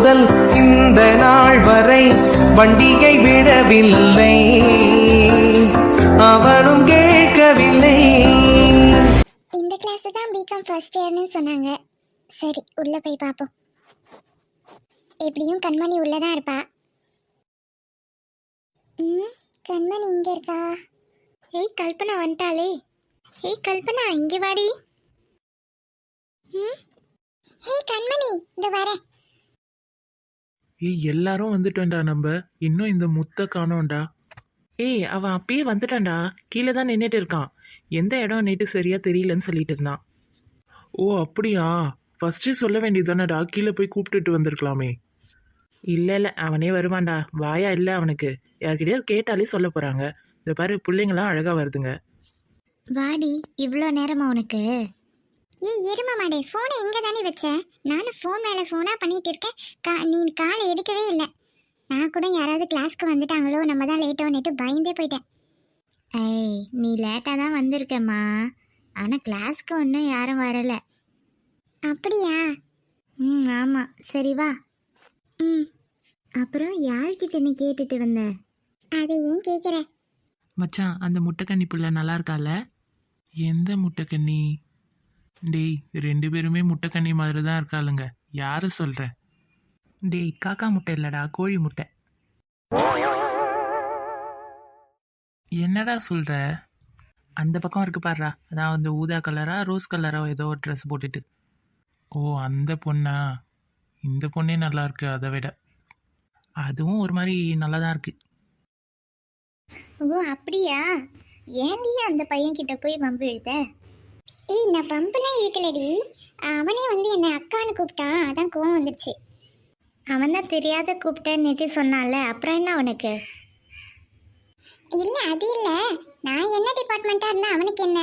முதல் இந்த நாள் வரை வண்டியை விடவில்லை, அவனும் கேட்கவில்லை. இந்த கிளாஸ் தான் பிகாம் ஃபர்ஸ்ட் இயர்னு சொன்னாங்க. சரி, உள்ள போய் பார்ப்போம். எப்படியும் கண்மணி உள்ளதான் இருப்பா. கண்மணி இங்க இருக்கா? ஏய் கல்பனா வந்துட்டாளே. ஏய் கல்பனா இங்க வாடி. ஏய் கண்மணி இந்த வரேன். ஏய் எல்லாரும் வந்துட்டோம்டா, நம்ம இன்னும் இந்த முத்த காணோம்டா. ஏய் அவன் அப்பயே வந்துட்டான்டா, கீழே தான் நின்றுட்டு இருக்கான். எந்த இடம் நேற்று சரியா தெரியலன்னு சொல்லிட்டு இருந்தான். ஓ அப்படியா, ஃபர்ஸ்டே சொல்ல வேண்டியதுதானடா, கீழே போய் கூப்பிட்டுட்டு வந்திருக்கலாமே. இல்லை அவனே வருவான்டா, வாயா இல்லை அவனுக்கு. யார்கிட்டயாவது கேட்டாலே சொல்ல போகிறாங்க. இந்த பாரு பிள்ளைங்களாம் அழகாக வருதுங்க. வாடி, இவ்வளோ நேரமா உனக்கு? ஏய் எருமா மாடே, ஃபோனை எங்கே தானே வச்சேன்? நானும் ஃபோன் மேலே ஃபோனாக பண்ணிட்டு இருக்கேன். நீ காலை எடுக்கவே இல்லை. நான் கூட யாராவது கிளாஸ்க்கு வந்துட்டாங்களோ, நம்ம தான் லேட்டோன்னுட்டு பயந்தே போயிட்டேன். ஏய் நீ லேட்டாக தான் வந்திருக்கம்மா, ஆனால் கிளாஸ்க்கு ஒன்றும் யாரும் வரலை. அப்படியா? ஆமாம். சரி வா. அப்புறம் யார்கிட்ட நீ கேட்டுட்டு வந்த? அதை ஏன் கேட்குற? மச்சான் அந்த முட்டைக்கண்ணி புள்ள நல்லா இருக்கால? எந்த முட்டைக்கண்ணி? டேய் 2 பேருமே முட்டைக்கண்ணி மாதிரி தான் இருக்காளுங்க. யாரு சொல்ற? டேய் காக்கா முட்டை இல்லடா, கோழி முட்டை. என்னடா சொல்ற? அந்த பக்கம் இருக்கு பாருடா, அதான் அந்த ஊதா கலரா ரோஸ் கலரா ஏதோ ஒரு ட்ரெஸ் போட்டுட்டு. ஓ அந்த பொண்ணா? இந்த பொண்ணே நல்லா இருக்கு அதை விட. அதுவும் ஒரு மாதிரி நல்லா தான் இருக்கு. ஓ அப்படியா? ஏன்டி அந்த பையன்கிட்ட போய் வம்பு இழுத்த? ஏய் நான் வம்புலாம் இழுக்கலடி. அவனே வந்து என்னை அக்கான்னு கூப்பிட்டான், அதான் கோவம் வந்துடுச்சு. அவன் தான் தெரியாத கூப்பிட்டேன்னு சொன்னால, அப்புறம் என்ன அவனுக்கு? இல்லை அது இல்லை, நான் என்ன டிபார்ட்மெண்ட்டாக இருந்தா அவனுக்கு என்ன?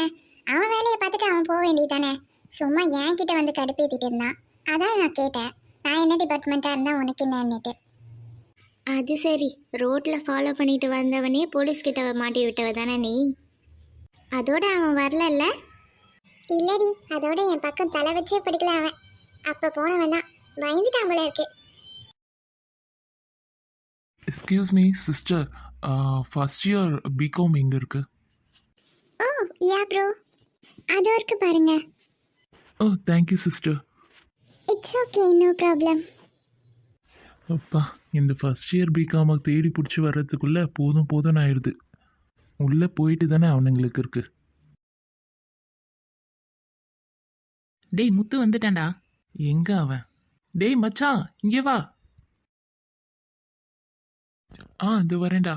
அவன் வேலையை பார்த்துட்டு அவன் போக வேண்டியதானே. சும்மா என் கிட்ட வந்து கடுப்பேற்றிட்டு இருந்தான், அதான் நான் கேட்டேன். நான் என்ன டிபார்ட்மெண்ட்டாக இருந்தால் உனக்கு என்னன்னுட்டு. அது சரி, ரோட்டில் ஃபாலோ பண்ணிட்டு வந்தவனே போலீஸ்கிட்ட மாட்டி விட்டவ தானே நீ? அதோட அவன் வரல? இல்லடி, அதோட என் பக்கம் தலை வச்சே படிக்கல அவன். அப்போ போனவன் தான் பயந்துட்டான் போல இருக்கு. Excuse me sister, first year BCom எங்கே இருக்கு? ஓ யா ப்ரோ, அதோ இருக்கு பாருங்க. Oh thank you sister. It's okay, no problem. அப்பா இந்த ஃபர்ஸ்ட் இயர் பிகாமை தேடி பிடிச்சி வர்றதுக்குள்ளே போதும் ஆயிடுது. உள்ளே போயிட்டு தானே அவனுங்களுக்கு இருக்கு. டேய் முத்து வந்துட்டான்டா. எங்க அவன்? டேய் மச்சான் இங்கே வா. இது வரேன்டா.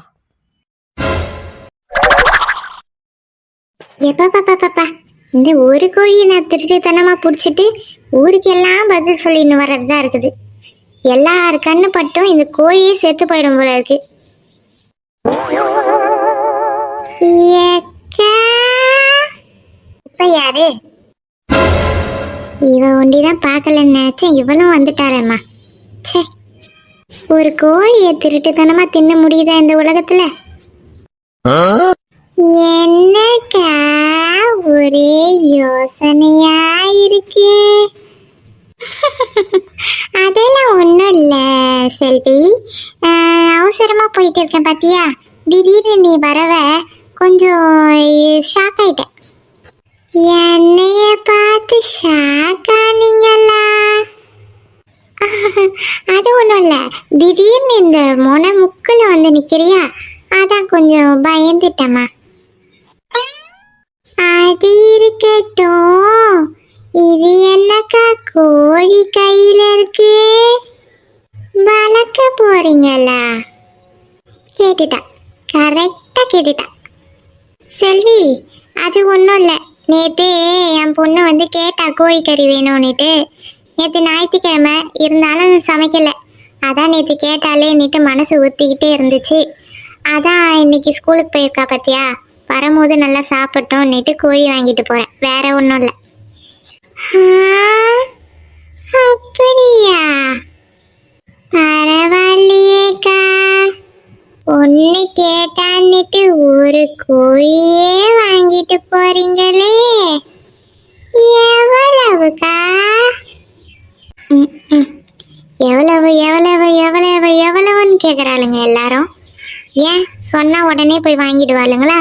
எப்பா இந்த ஒரு கோழியை நான் திருட்டுத்தனமா பிடிச்சிட்டு ஊருக்கெல்லாம் பதில் சொல்லின்னு வர்றதுதான் இருக்குது. எல்லார் கண்ணு பட்டும் இந்த கோழியே செத்து போயிடும் போல இருக்கு. இப்ப யாரு? இவ ஒண்டிதான் பார்க்கலன்னு நினைச்சேன், இவளும் வந்துட்டாரம்மா. சே, ஒரு கோழியை திருட்டுத்தனமா தின்ன முடியுதா இந்த உலகத்துல? என்னக்கா ஒரே யோசனையா இருக்கு? அதெல்லாம் ஒன்றும் இல்லை செல்வி, அவசரமாக போயிட்டு இருக்கேன் பார்த்தியா, திடீர்னு நீ வரவ கொஞ்சம் ஷாக் ஆயிட்டேன். என்னைய பார்த்து ஷாக் ஆனீங்களா? அது ஒன்றும் இல்லை, திடீர்னு இந்த மொன முக்கில் வந்து நிற்கிறியா, அதான் கொஞ்சம் பயந்துட்டேம்மா. அது இருக்கட்டும், இது என்னக்கா கோழி கையில இருக்கு, வளர்க்க போறீங்களா? கேட்டுட்டா, கரெக்டா கேட்டுட்டா. செல்வி அது ஒன்றும் இல்லை, நேற்று என் பொண்ணு வந்து கேட்டா கோழிக்கறி வேணும்னுட்டு. நேற்று ஞாயிற்றுக்கிழமை இருந்தாலும் சமைக்கலை, அதான் நேற்று கேட்டாலேன்னுட்டு மனசு ஊற்றிக்கிட்டே இருந்துச்சு. அதான் இன்னைக்கு ஸ்கூலுக்கு போயிருக்கா பார்த்தியா, வரும்போது நல்லா சாப்பிட்டோன்னுட்டு கோழி வாங்கிட்டு போகிறேன், வேற ஒன்றும் இல்லை. அப்படியா? பரவாயில்லையேக்கா, ஒன்று கேட்டான்னுட்டு ஒரு கோழியே வாங்கிட்டு போறீங்களே, எவ்வளவுக்கா? எவ்வளவு மாட்டாளுங்க எல்லாரும்? ஏன் சொன்னா உடனே போய் வாங்கிடுவாளுங்களா?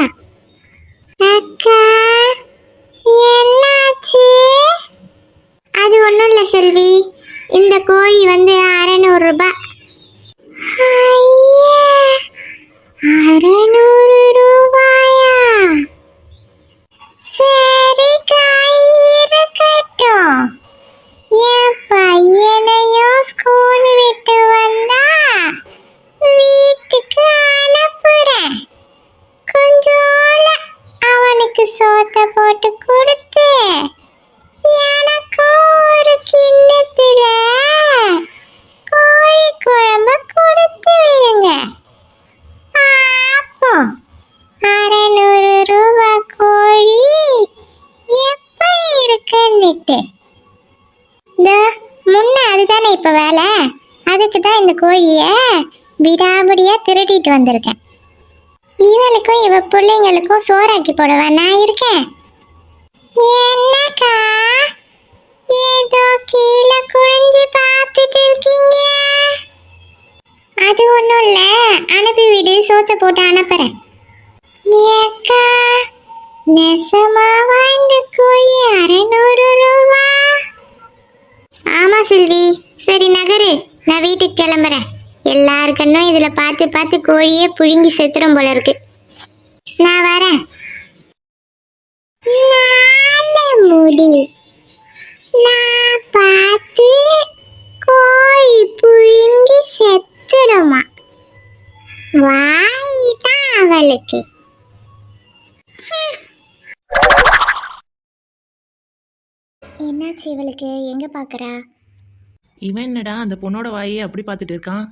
அக்கா என்னாச்சு? அது ஒன்றும் இல்லை செல்வி, இந்த கோழி வந்து 600 ரூபாய். 600 ரூபாயா? சரி இருக்கட்டும். என் பையனையும் ஸ்கூல் விட்டு வந்தா வீட்டுக்கு அனுப்புறேன். கொஞ்சோல அவனுக்கு சோத்தை போட்டு கொடுத்து எனக்கும் ஒரு கிண்ணத்துல கோழி குழம்பு கொடுத்து விடுங்க. பாப்போம் 600 ரூபாய் கோழி எப்படி இருக்குன்னுட்டு. இந்த முன்ன அதுதானே இப்ப வேலை, அதுக்கு தான் இந்த கோழிய விடாபடியா திருடிட்டு வந்திருக்கேன். இவளுக்கும் இவ பிள்ளைங்களுக்கும் சோறாக்கி போடவா நான் இருக்கேன். என்னக்கா ஏதோ கீழே குனிஞ்சு பார்த்துட்டு இருக்கீங்க? அது ஒன்றும் இல்லை, அனுப்பி விடு, சோத்தை போட்டு அனுப்புறேன். ஏக்கா நெசமாவா இந்த கோழி 600 ரூபா? ஆமா செல்வி. சரி நகரு, நான் வீட்டுக்கு கிளம்புறேன். எல்லாருக்கன்னும் இதுல பார்த்து பார்த்து கோழியே புழுங்கி செத்துடும் போல இருக்கு. நான் வரேன். முடி நான் பார்த்து கோழி புழுங்கி செத்துடுமா? வாய்தான் அவளுக்கு. என்னாச்சு இவளுக்கு? எங்க பாக்குறா? இவன் என்னடா அந்த பொண்ணோட வாயை அப்படி பார்த்துட்டு இருக்கான்?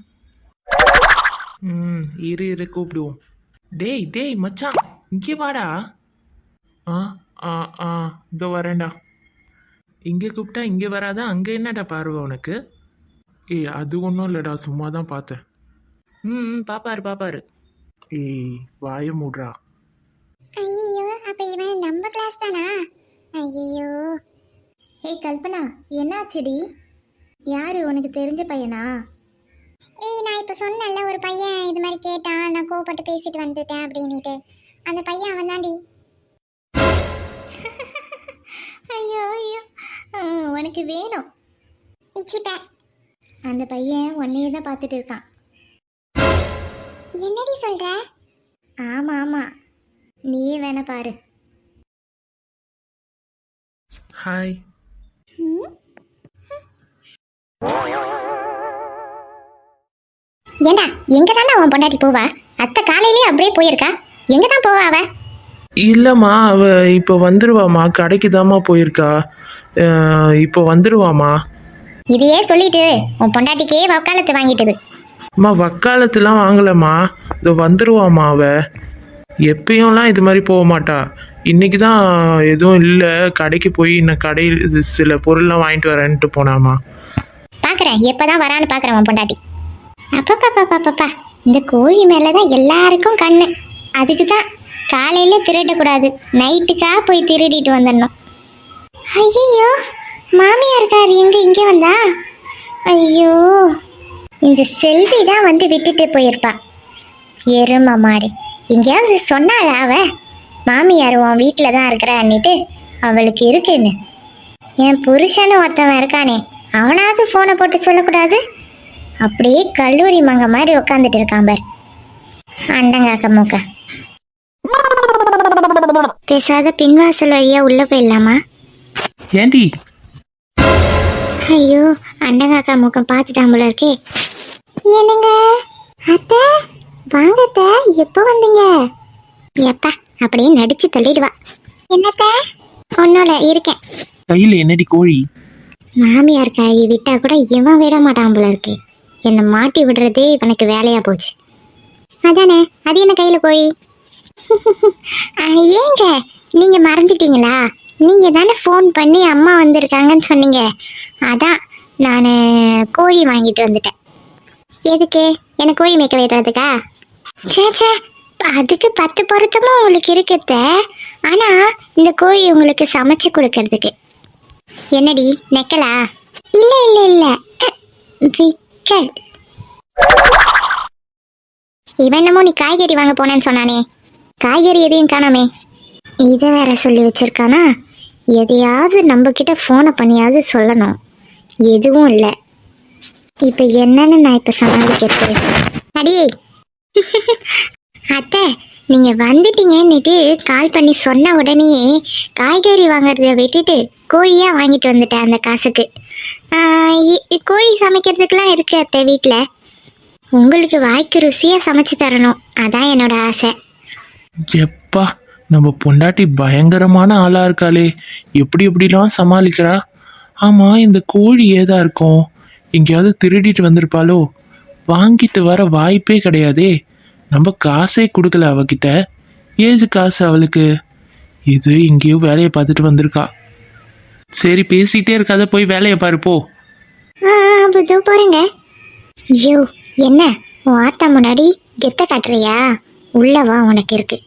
இரு கூப்பிடுவோம். டேய் மச்சான், இங்கே வாடா. ஆ ஆ ஆ இதோ வரேன்டா. இங்கே கூப்பிட்டா இங்கே வராத, அங்கே என்னடா பார்வை உனக்கு? அது ஒன்றும் இல்லைடா, சும்மா தான் பார்த்தேன். பாப்பாரு. வாய மூடுறா. ஐயோ, அப்ப இவன் நம்ம கிளாஸ் தானா? ஐயோ. ஏய் கல்பனா, என்னாச்சுடி? யாரு, உனக்கு தெரிஞ்ச பையனா? நான் இப்ப சொன்னல ஒரு பையன் இது மாதிரி கேட்டான், நான் கோவப்பட்டு பேசிட்டு வந்துட்டேன் அப்படின்னுட்டு. அந்த பையன் அவன் தாண்டி. ஐயோ உனக்கு வேணும். அந்த பையன் உன்னையே தான் பார்த்துட்டு இருக்கான். என்னடி சொல்ற? ஆமா நீயே வேணா பாரு. ஹாய். ஏண்டா எங்க தானே அவன் பொண்டாட்டி போவா? அத்தை காலையிலேயே அப்படியே போயிருக்கா. எங்க தான் போவா அவ? இல்லைம்மா, அவ இப்போ வந்துடுவாம்மா. கடைக்கு தாம்மா போயிருக்கா. இப்போ வந்துடுவாம்மா. இதையே சொல்லிட்டு உன் பொண்டாட்டிக்கே வக்காலத்து வாங்கிட்டது. அம்மா வக்காலத்துலாம் வாங்கலம்மா, இதோ வந்துடுவாம்மா. அவ எப்பயும்லாம் இது மாதிரி போக மாட்டா. இன்னைக்கு தான் எதுவும் இல்லை, கடைக்கு போய் இன்னும் கடையில் சில பொருள்லாம் வாங்கிட்டு வரேன்ட்டு போனாம்மா. பார்க்குறேன் எப்போதான் வரான்னு பார்க்குறேன் உன் பொண்டாட்டி. அப்பப்பா இந்த கோழி மேலே தான் எல்லாருக்கும் கண்ணு. அதுக்கு தான் காலையில் திருடக்கூடாது, நைட்டுக்கா போய் திருடிட்டு வந்துடணும். ஐயோ மாமியாருக்கார் எங்க இங்கே வந்தா? ஐயோ இந்த செல்வி தான் வந்து விட்டுட்டு போயிருப்பா. எரும மாடு. எங்கேயாவது சொன்னால அவ மாமியார் உன் வீட்டில் தான் இருக்கிறான்னுட்டு? அவளுக்கு இருக்குன்னு. என் புருஷன்னு ஒருத்தவன் இருக்கானே, அவனாவது ஃபோனை போட்டு சொல்லக்கூடாது? அப்படியே கல்லூரி மங்க மாதிரி உட்காந்துட்டு இருக்கான் பார், அண்டங்காக்க மூக்க. பேசாத பின்வாசல் வழியா உள்ள போயிடலாமா? ஏண்டி? ஐயோ அண்டங்காக்கா மூக்கம் பார்த்துட்டான் போல இருக்கே. என்னங்க அத்தை, வாங்க அத்தை, எப்போ வந்தீங்க? எப்பா அப்படியே நடிச்சு தள்ளிடுவா. என்னத்த? ஒன்னோல இருக்கேன். கையில் என்னடி கோழி? மாமியார் கழுவி விட்டா கூட இவன் விட மாட்டான் போல இருக்கு. என்னை மாட்டி விடுறதே இவனுக்கு வேலையா போச்சு. அதானே, அது என்ன கையில கோழி? ஏங்க நீங்க மறந்துட்டீங்களா? நீங்க தானே ஃபோன் பண்ணி அம்மா வந்திருக்காங்கன்னு சொன்னீங்க. அதான் நான் கோழி வாங்கிட்டு வந்துட்டேன். எதுக்கு? எனக்கு கோழி மேய்க்க விடுறதுக்கா? சேச்சே, அதுக்கு 10 பொருத்தமும் உங்களுக்கு இருக்குத்த. ஆனா இந்த கோழி உங்களுக்கு சமைச்சு கொடுக்கறதுக்கு. என்னடி நெக்கலா? இல்ல இல்ல இல்ல விக்கல். இவன் என்னமோ நீ காய்கறி வாங்க போனேன்னு சொன்னானே, காய்கறி எதையும் காணாமே. இதை வேற சொல்லி வச்சிருக்கானா? எதையாவது நம்ம கிட்ட ஃபோனை பண்ணியாவது சொல்லணும். எதுவும் இல்லை. இப்போ என்னன்னு நான் இப்போ சமாளிக்கிறது? அடியே அத்தை, நீங்க வந்துட்டீங்கன்னுட்டு கால் பண்ணி சொன்ன உடனே காய்கறி வாங்குறத விட்டுட்டு கோழியா வாங்கிட்டு வந்துட்டேன். அந்த காசுக்கு கோழி சமைக்கிறதுக்கெல்லாம் இருக்கு அத்தை வீட்டில். உங்களுக்கு வாய்க்கு ருசியா சமைச்சு தரணும், அதான் என்னோட ஆசை. எப்பா, நம்ம பொண்டாட்டி பயங்கரமான ஆளா இருக்காளே, எப்படி எப்படிலாம் சமாளிக்கிறா. ஆமா, இந்த கோழி ஏதா இருக்கும், எங்கேயாவது திருடிட்டு வந்திருப்பாளோ? வாங்கிட்டு வர வாய்ப்பே கிடையாதே. நம்ம காசே கொடுக்கல அவகிட்ட, ஏது காசு அவளுக்கு? இது எங்கேயோ வேலையை பார்த்துட்டு வந்திருக்கா. சரி, பேசிட்டே இருக்காத, போய் வேலையை பாரு போ. இதோ போறேங்க. ஐயோ, என்ன உன் ஆத்தா முன்னாடி கெத்த காட்டுறியா? உள்ளவா உனக்கு இருக்கு.